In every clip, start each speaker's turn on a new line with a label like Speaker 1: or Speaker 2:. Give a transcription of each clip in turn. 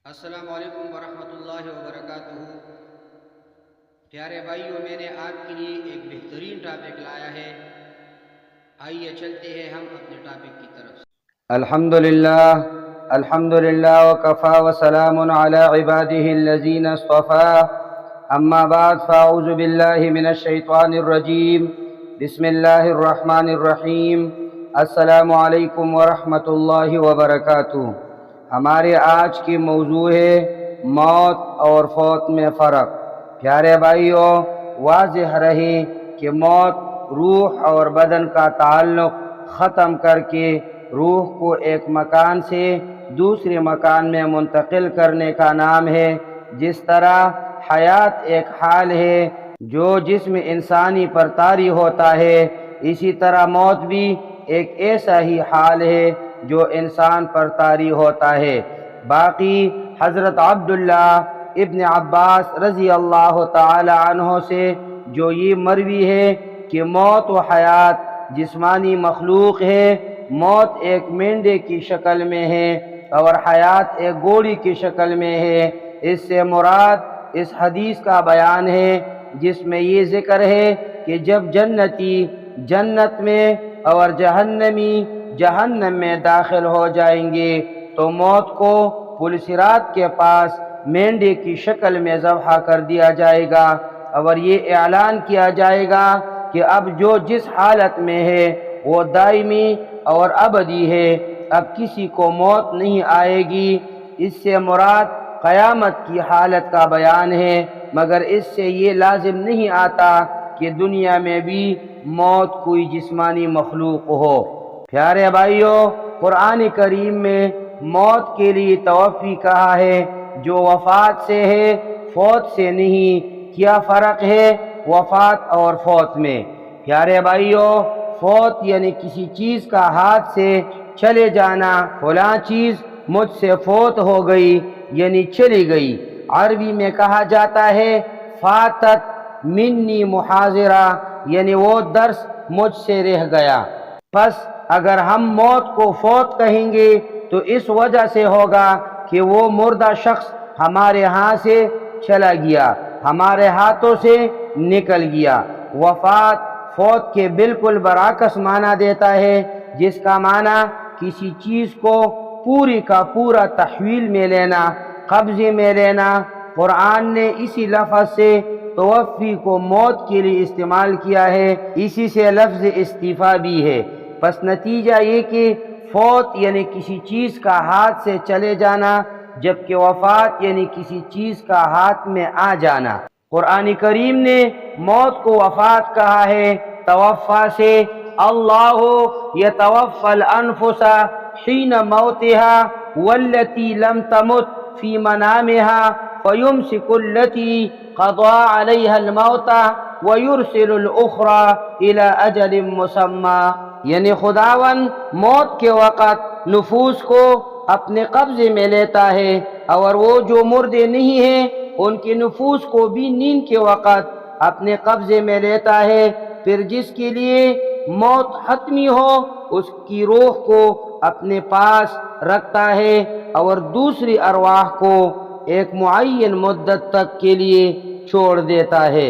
Speaker 1: السلام علیکم ورحمۃ اللہ وبرکاتہ۔ پیارے بھائیوں، میں نے آپ کے لیے ایک بہترین ٹاپک لایا ہے۔ آئیے چلتے ہیں ہم اپنے ٹاپک کی طرف۔
Speaker 2: الحمدللہ وکفا وسلام علی عبادہ الذین اصطفا، اما بعد فاعوذ باللہ من الشیطان الرجیم، بسم اللہ الرحمن الرحیم۔ السلام علیکم ورحمۃ اللہ وبرکاتہ۔ ہمارے آج کی موضوع ہے موت اور فوت میں فرق۔ پیارے بھائیوں، واضح رہے کہ موت روح اور بدن کا تعلق ختم کر کے روح کو ایک مکان سے دوسرے مکان میں منتقل کرنے کا نام ہے۔ جس طرح حیات ایک حال ہے جو جسم انسانی پر طاری ہوتا ہے، اسی طرح موت بھی ایک ایسا ہی حال ہے جو انسان پر طاری ہوتا ہے۔ باقی حضرت عبداللہ ابن عباس رضی اللہ تعالی عنہ سے جو یہ مروی ہے کہ موت و حیات جسمانی مخلوق ہے، موت ایک مینڈے کی شکل میں ہے اور حیات ایک گھوڑی کی شکل میں ہے۔ اس سے مراد اس حدیث کا بیان ہے جس میں یہ ذکر ہے کہ جب جنتی جنت میں اور جہنمی جہنم میں داخل ہو جائیں گے تو موت کو پل صراط کے پاس مینڈے کی شکل میں ذبح کر دیا جائے گا اور یہ اعلان کیا جائے گا کہ اب جو جس حالت میں ہے وہ دائمی اور ابدی ہے، اب کسی کو موت نہیں آئے گی۔ اس سے مراد قیامت کی حالت کا بیان ہے، مگر اس سے یہ لازم نہیں آتا کہ دنیا میں بھی موت کوئی جسمانی مخلوق ہو۔ پیارے بھائیوں، قرآن کریم میں موت کے لیے توفی کہا ہے جو وفات سے ہے، فوت سے نہیں۔ کیا فرق ہے وفات اور فوت میں؟ پیارے بھائیوں، فوت یعنی کسی چیز کا ہاتھ سے چلے جانا۔ فلاں چیز مجھ سے فوت ہو گئی یعنی چلی گئی۔ عربی میں کہا جاتا ہے فاتت منی محاضرہ، یعنی وہ درس مجھ سے رہ گیا۔ پس اگر ہم موت کو فوت کہیں گے تو اس وجہ سے ہوگا کہ وہ مردہ شخص ہمارے ہاں سے چلا گیا، ہمارے ہاتھوں سے نکل گیا۔ وفات فوت کے بالکل برعکس معنی دیتا ہے، جس کا معنی کسی چیز کو پوری کا پورا تحویل میں لینا، قبضے میں لینا۔ قرآن نے اسی لفظ سے توفی کو موت کے لیے استعمال کیا ہے، اسی سے لفظ استعفا بھی ہے۔ پس نتیجہ یہ کہ فوت یعنی کسی چیز کا ہاتھ سے چلے جانا، جبکہ وفات یعنی کسی چیز کا ہاتھ میں آ جانا۔ قرآن کریم نے موت کو وفات کہا ہے۔ توفا سے اللہ یتوفی الانفس حین موتها والتی لم تمت فی منامها فیمسک التی قضى علیها الموت ویرسل الاخرى الى اجل مسمى، یعنی خداوند موت کے وقت نفوس کو اپنے قبضے میں لیتا ہے اور وہ جو مردے نہیں ہیں ان کے نفوس کو بھی نیند کے وقت اپنے قبضے میں لیتا ہے۔ پھر جس کے لیے موت حتمی ہو اس کی روح کو اپنے پاس رکھتا ہے اور دوسری ارواح کو ایک معین مدت تک کے لیے چھوڑ دیتا ہے۔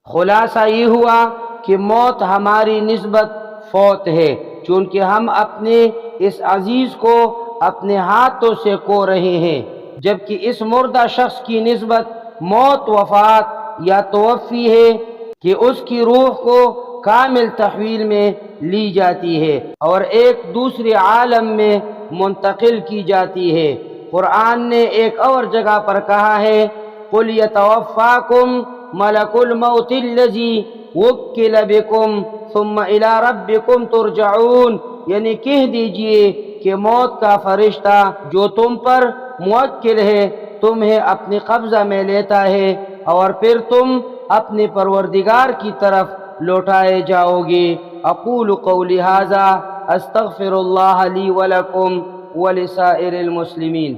Speaker 2: خلاصہ یہ ہوا کہ موت ہماری نسبت فوت ہے، چونکہ ہم اپنے اس عزیز کو اپنے ہاتھوں سے کھو رہے ہیں، جبکہ اس مردہ شخص کی نسبت موت، وفات یا توفی ہے کہ اس کی روح کو کامل تحویل میں لی جاتی ہے اور ایک دوسرے عالم میں منتقل کی جاتی ہے۔ قرآن نے ایک اور جگہ پر کہا ہے قُلْ يَتَوَفَّاكُمْ مَلَكُ الْمَوْتِ الَّذِي وُكِّلَ بِكُمْ ثُمَّ إِلَىٰ رَبِّكُمْ تُرْجَعُونَ، یعنی کہہ دیجئے کہ موت کا فرشتہ جو تم پر موکل ہے تمہیں اپنے قبضہ میں لیتا ہے اور پھر تم اپنے پروردگار کی طرف لوٹائے جاؤ گے۔ اقول قولی ھذا استغفر اللہ لی ولکم ولسائر المسلمین۔